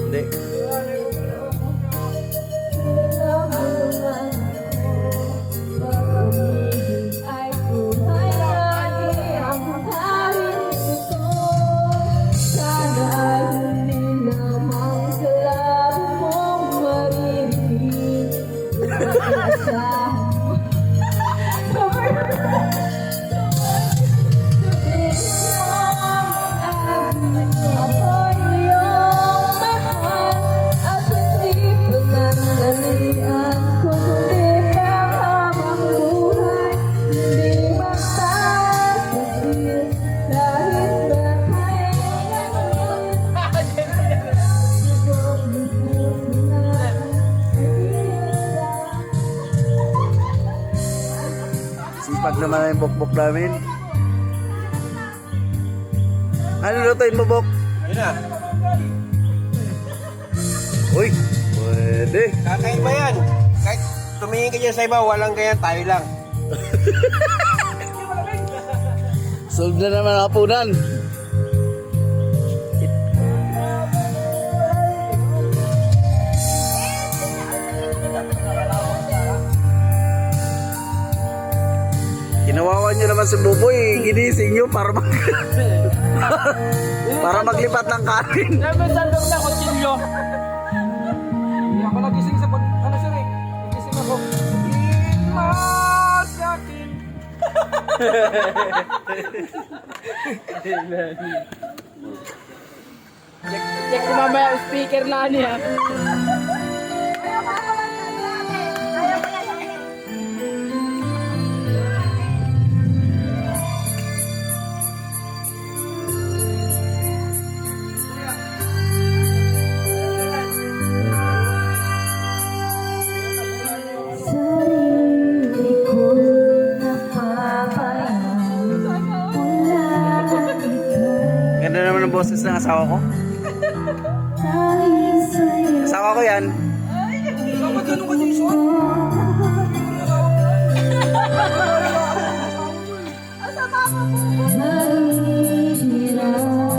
Hindi. Sipag naman yung bukbok namin. Ano lutuin mo, Bok? Yun na. Uy, pwede. Kakaiba yan. Kahit tumingin ka dyan sa iba, walang ganyan, tayo lang. Solve na naman ang hapunan. Kinawawan nyo naman si Buboy, ginising nyo para para maglipat ng kanin. Namin sandok na kutsilyo. Hindi ako nagising sa pag... Ano sir eh? Nagising ako. Imasakin. Check ko mamaya ang speaker na niya. Ganda naman ang boses ng asawa ko. Asawa ko yan. Dapat ganun ka yung suot. Asa ba mo?